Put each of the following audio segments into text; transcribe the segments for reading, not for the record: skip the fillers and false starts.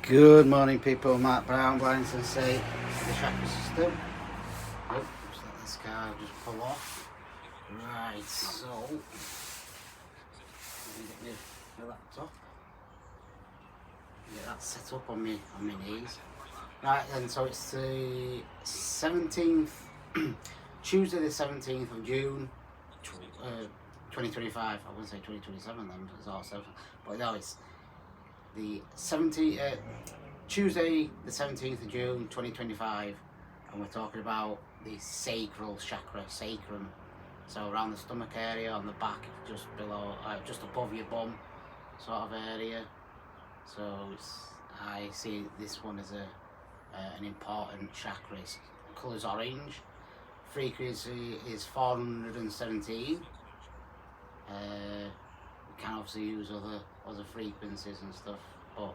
Good morning, people. Matt Brown, Blind Sensei, the chakra system. Oh, just let this car just pull off. Right, so let me get my laptop. Get that set up on my knees. Right then, so it's the 17th, Tuesday the 17th of June, 2025. I wouldn't say 2027 then, it's all 7, but no, it's the 17th, Tuesday the 17th of June 2025, and we're talking about the sacral chakra, sacrum, so around the stomach area, on the back, just below, just above your bum sort of area. So I see this one as an important chakra. Its colour's orange, frequency is 417. We can obviously use other frequencies and stuff, but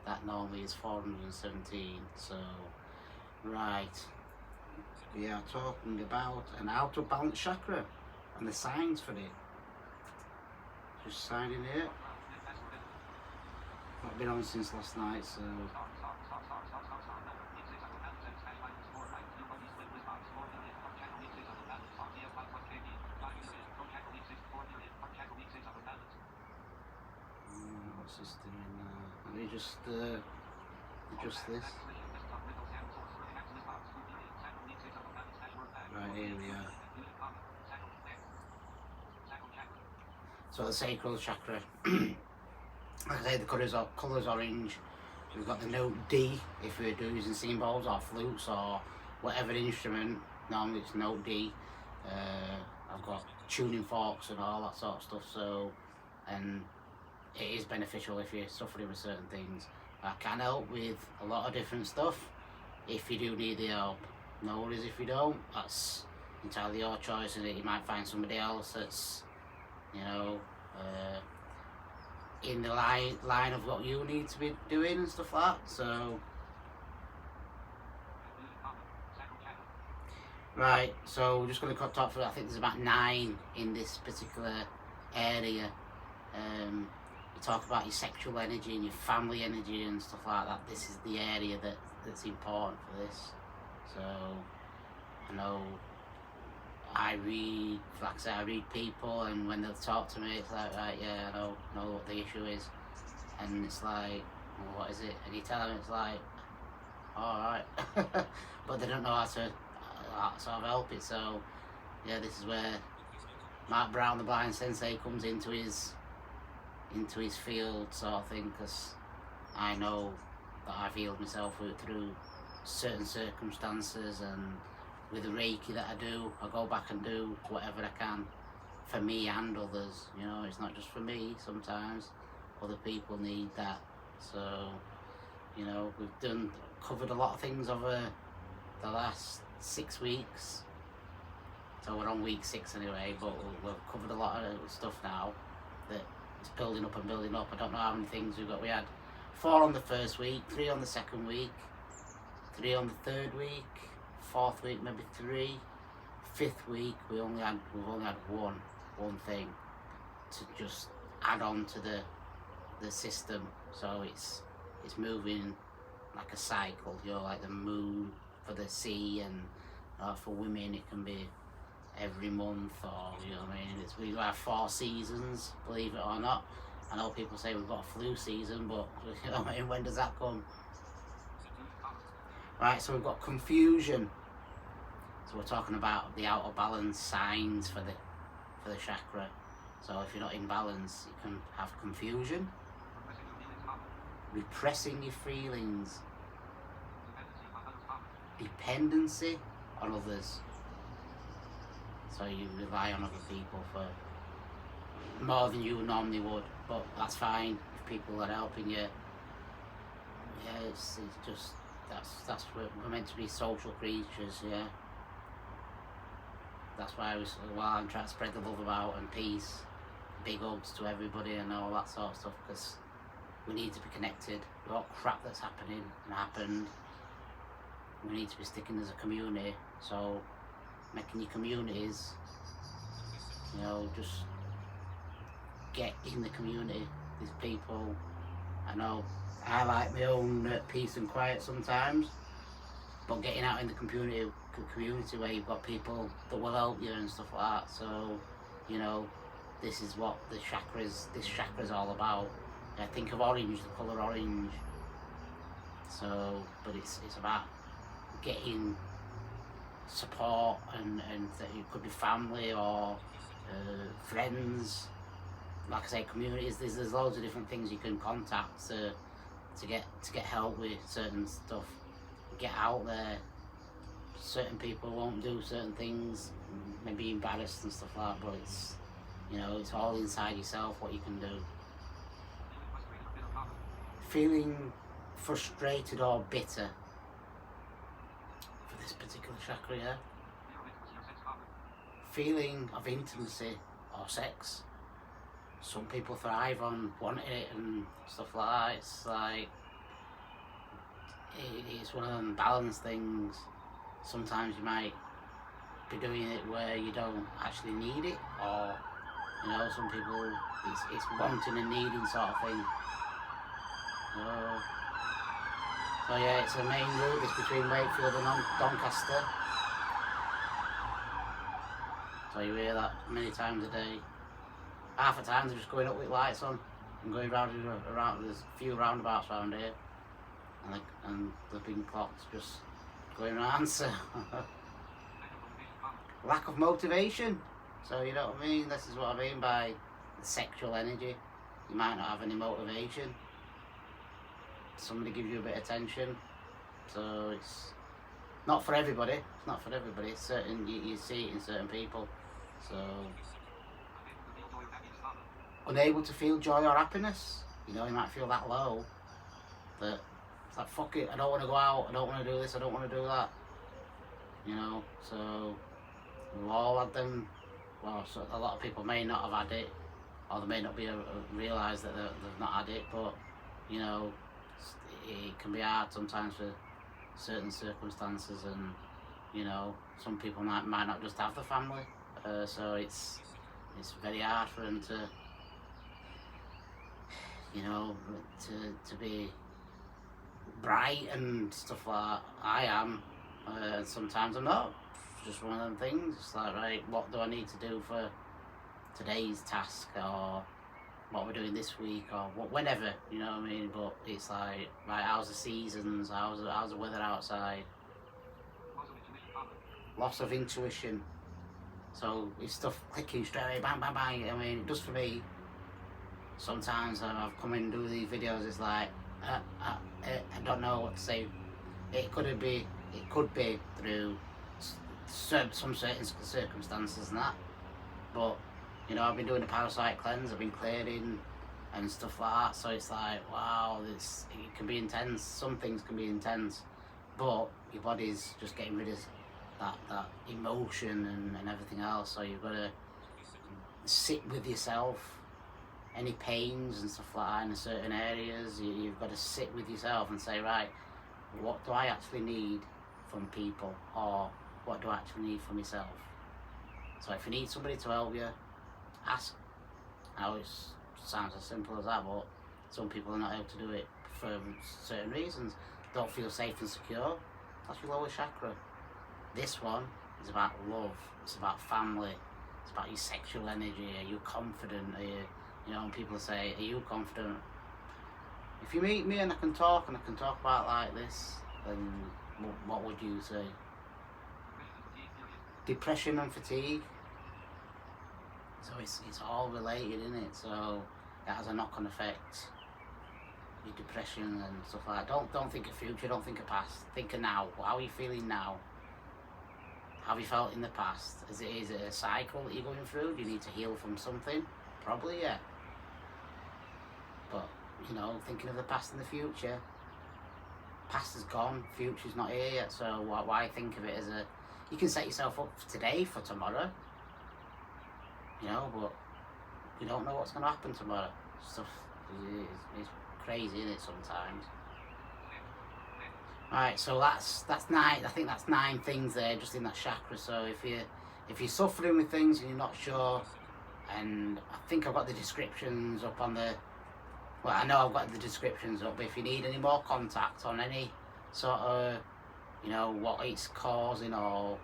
that normally is 417. So right, we are talking about an out of balance chakra and the signs for it. Just signing it. I've been on since last night, so what's this doing now? Let me just adjust this. Right, here we are. So the sacral chakra, like I say, the colour's orange. We've got the note D if we're using cymbals or flutes or whatever instrument. Normally it's note D. I've got tuning forks and all that sort of stuff. So, and it is beneficial if you're suffering with certain things. I can help with a lot of different stuff if you do need the help. No worries if you don't. That's entirely your choice, and you might find somebody else that's, you know, in the line of what you need to be doing and stuff like that. So right, so we're just going to talk for, I think there's about 9 in this particular area. You talk about your sexual energy and your family energy and stuff like that. This is the area that's important for this. So I know I read, like I say, I read people, and when they talk to me, it's like, right, yeah, I know what the issue is, and it's like, well, what is it? And you tell them, it's like, all right, but they don't know how to sort of help it. So yeah, this is where Matt Brown, the Blind Sensei, comes into his field sort of thing, because I know that I've healed myself through certain circumstances, and with the Reiki that I do, I go back and do whatever I can for me and others. You know, it's not just for me. Sometimes other people need that. So, you know, we've covered a lot of things over the last 6 weeks. So we're on week 6 anyway, but we've covered a lot of stuff now that is building up and building up. I don't know how many things we've got. We had 4 on the first week, 3 on the second week, 3 on the third week, 4th week maybe 3, 5th week we've only had one thing to just add on to the system. So it's moving like a cycle, you know, like the moon for the sea, and for women it can be every month, or, you know what I mean, we have 4 seasons, believe it or not. I know people say we've got a flu season, but you know what I mean, when does that come? Right, so we've got confusion. So we're talking about the out of balance signs for the chakra. So if you're not in balance, you can have confusion, repressing your feelings, dependency on others. So you rely on other people for more than you normally would, but that's fine if people are helping you. Yeah, it's just that's we're meant to be social creatures. Yeah, that's why I'm trying to spread the love about and peace, big hugs to everybody and all that sort of stuff, because we need to be connected with all crap that's happening and happened. We need to be sticking as a community. So making your communities, you know, just get in the community. These people I know I like my own peace and quiet sometimes, but getting out in the community where you've got people that will help you and stuff like that. So, you know, this is what this chakra's all about. I think of orange, the colour orange. So, but it's about getting support, and it could be family or friends. Like I say, communities. There's loads of different things you can contact to get help with certain stuff. Get out there. Certain people won't do certain things, maybe embarrassed and stuff like that. But it's, you know, it's all inside yourself what you can do. Feeling frustrated or bitter for this particular chakra, yeah. Feeling of intimacy or sex. Some people thrive on wanting it and stuff like that. It's like, it's one of them balance things. Sometimes you might be doing it where you don't actually need it, or, you know, some people, it's wanting and needing sort of thing. So yeah, it's a main route. It's between Wakefield and Doncaster. So you hear that many times a day. Half the time they're just going up with lights on and going round. There's a few roundabouts around here, and they've been clocked just going around. So lack of motivation. So you know what I mean. This is what I mean by the sexual energy. You might not have any motivation. Somebody gives you a bit of attention. So it's not for everybody. It's not for everybody. It's certain, you see it in certain people. So unable to feel joy or happiness. You know, you might feel that low that it's like, fuck it, I don't want to go out, I don't want to do this, I don't want to do that. You know, so we've all had them. Well, so a lot of people may not have had it, or they may not be realise that they've not had it, but, you know, it can be hard sometimes for certain circumstances, and, you know, some people might not just have the family, so it's very hard for them to, you know, to be bright and stuff like that. I am, sometimes I'm not. It's just one of them things. It's like, right, what do I need to do for today's task, or what we're doing this week, or whenever, you know what I mean? But it's like, right, how's the seasons, how's the weather outside? Loss of intuition. So it's stuff clicking straight away, bang, bang, bang. I mean, it does for me. Sometimes I've come in and do these videos, it's like, I don't know what to say. It could be through some certain circumstances and that. But, you know, I've been doing a parasite cleanse, I've been clearing and stuff like that. So it's like, wow, it can be intense. Some things can be intense, but your body's just getting rid of that emotion and everything else. So you've got to sit with yourself. Any pains and stuff like that in certain areas, you've got to sit with yourself and say, right, what do I actually need from people, or what do I actually need from myself? So if you need somebody to help you, ask. Now it sounds as simple as that, but some people are not able to do it for certain reasons. Don't feel safe and secure. That's your lower chakra. This one is about love. It's about family. It's about your sexual energy. Are you confident? Are you know, when people say, are you confident? If you meet me and I can talk about like this, then what would you say? Depression and fatigue. So it's all related, isn't it? So it has a knock-on effect. Your depression and stuff like that. Don't think of future, don't think of past. Think of now. How are you feeling now? How have you felt in the past? Is it a cycle that you're going through? Do you need to heal from something? Probably, yeah. But, you know, thinking of the past and the future. Past is gone, future's not here yet, so why think of it as a... You can set yourself up for today, for tomorrow. You know, but you don't know what's going to happen tomorrow. Stuff is crazy, isn't it, sometimes? Alright, so that's 9. I think that's 9 things there, just in that chakra. So if you're suffering with things and you're not sure, and I think I've got the descriptions up on the Well, I know I've got the descriptions up, but if you need any more contact on any sort of, you know, what it's causing or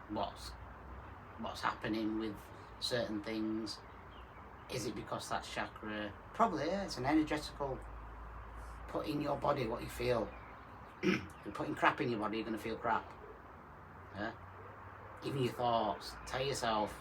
what's happening with certain things, is it because that's chakra? Probably, yeah. It's an energetical. Put in your body what you feel. If you're putting crap in your body, you're going to feel crap. Yeah? Even your thoughts. Tell yourself,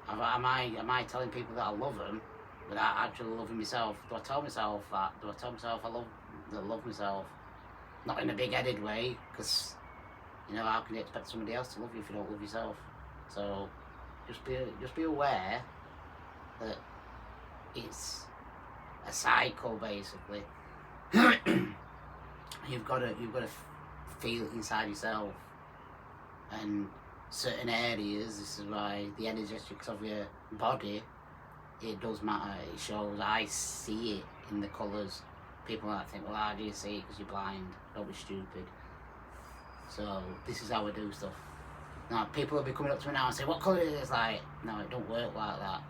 am I telling people that I love them without actually loving myself? Do I tell myself that? Do I tell myself I love myself? Not in a big-headed way, because, you know, how can you expect somebody else to love you if you don't love yourself? So just be aware that it's a cycle, basically. You've got to feel it inside yourself, and certain areas. This is why the energetics of your body, it does matter. It shows. I see it in the colours. People might think, well, how do you see it? Because you're blind. Don't be stupid. So this is how we do stuff. Now people will be coming up to me now and say, what colour is it? It's like, no, it don't work like that.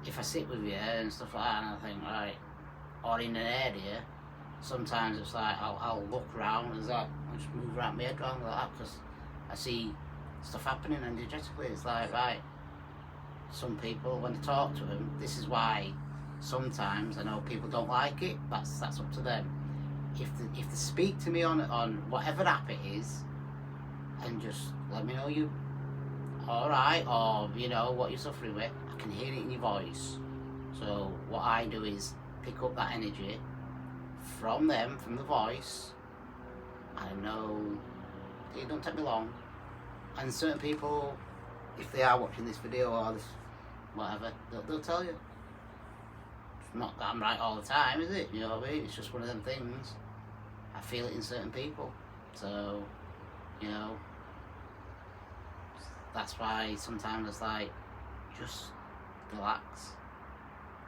If I sit with you and stuff like that, and I think, right, or in an area, sometimes it's like I'll look around and I'll just move around my head around like that, because I see stuff happening energetically. It's like, right, some people, when I talk to them, this is why sometimes I know people don't like it. That's up to them. If they speak to me on whatever app it is, and just let me know you alright, or you know what you're suffering with, I can hear it in your voice. So what I do is pick up that energy from them, from the voice. I know it don't take me long. And certain people, if they are watching this video or this whatever, they'll tell you. It's not that I'm right all the time, is it? You know what I mean? It's just one of them things. I feel it in certain people. So, you know, that's why sometimes it's like, just relax.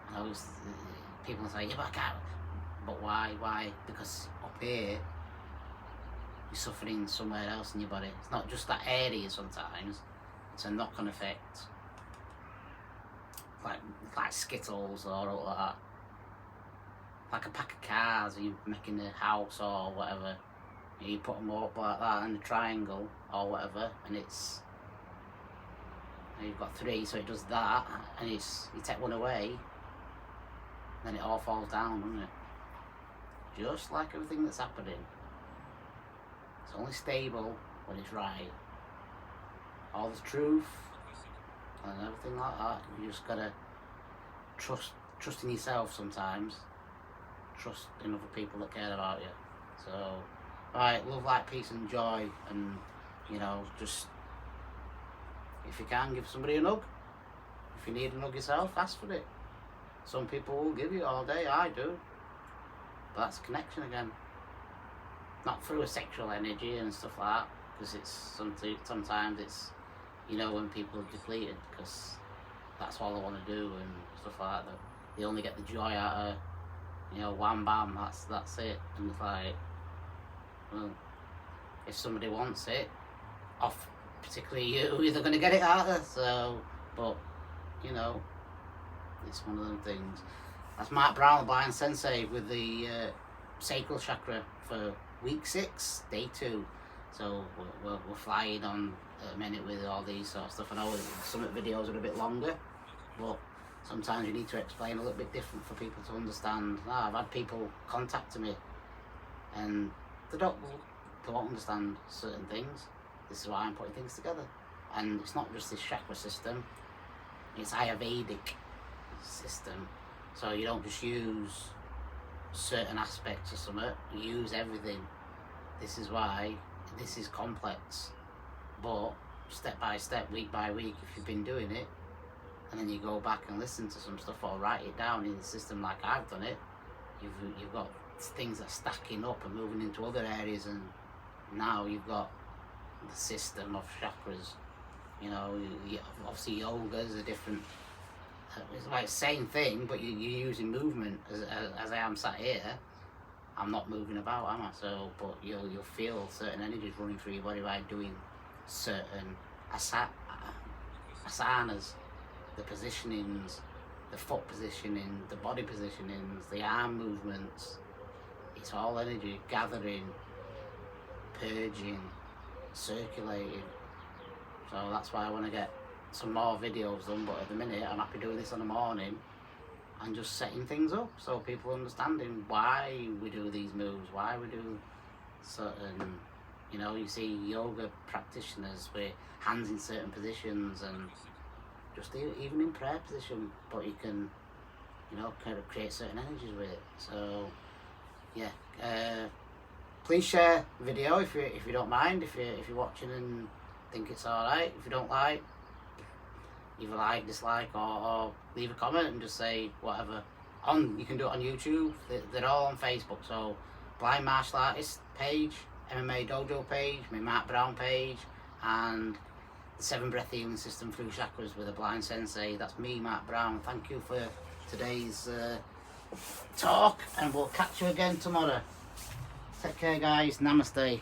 I know people say, yeah, but I can't. But why? Because up here, you're suffering somewhere else in your body. It's not just that area sometimes. It's a knock-on effect. Like Skittles or all like that. Like a pack of cars, you're making a house or whatever. You put them up like that in a triangle or whatever, and it's, you've got three, so it does that, and you take one away, then it all falls down, doesn't it? Just like everything that's happening. It's only stable when it's right. All the truth and everything like that. You just gotta trust in yourself sometimes. Trust in other people that care about you. So, right, love, light, peace and joy, and you know, just if you can, give somebody a hug. If you need a hug yourself, ask for it. Some people will give you all day, I do. But that's connection again. Not through a sexual energy and stuff like that, because it's sometimes it's, you know, when people are depleted, because that's all they want to do and stuff like that. They only get the joy out of, you know, wham bam, that's it. And it's like, well, if somebody wants it, off particularly you, they're going to get it out of. So, but, you know, it's one of them things. That's Mark Brown, the Blind Sensei, with the Sacral chakra for week 6, day 2. So we're flying on a minute with all these sort of stuff. I know some of the videos are a bit longer, but sometimes you need to explain a little bit different for people to understand. I've had people contact me and they don't understand certain things. This is why I'm putting things together. And it's not just this chakra system, it's Ayurvedic system. So you don't just use certain aspects of something, you use everything. This is why this is complex. But step by step, week by week, if you've been doing it, and then you go back and listen to some stuff or write it down in the system like I've done it, you've got things that are stacking up and moving into other areas, and now you've got the system of chakras. You know, obviously yoga is a different, it's like the same thing, but you're using movement. As I am sat here, I'm not moving about, am I? So, but you'll feel certain energies running through your body by doing certain asanas, the positionings, the foot positioning, the body positionings, the arm movements. It's all energy gathering, purging, circulating. So that's why I want to get some more videos done, but at the minute I'm happy doing this in the morning and just setting things up so people understanding why we do these moves, why we do certain, you know, you see yoga practitioners with hands in certain positions, and just even in prayer position, but you can, you know, kind of create certain energies with it. So yeah, please share the video if you don't mind, if you're watching and think it's alright. If you don't like, either like, dislike, or leave a comment and just say whatever. You can do it on YouTube. They're all on Facebook. So Blind Martial Artist page, MMA Dojo page, my Mark Brown page, and the 7 Breath Healing System through chakras with a blind sensei. That's me, Mark Brown. Thank you for today's talk, and we'll catch you again tomorrow. Take care, guys. Namaste.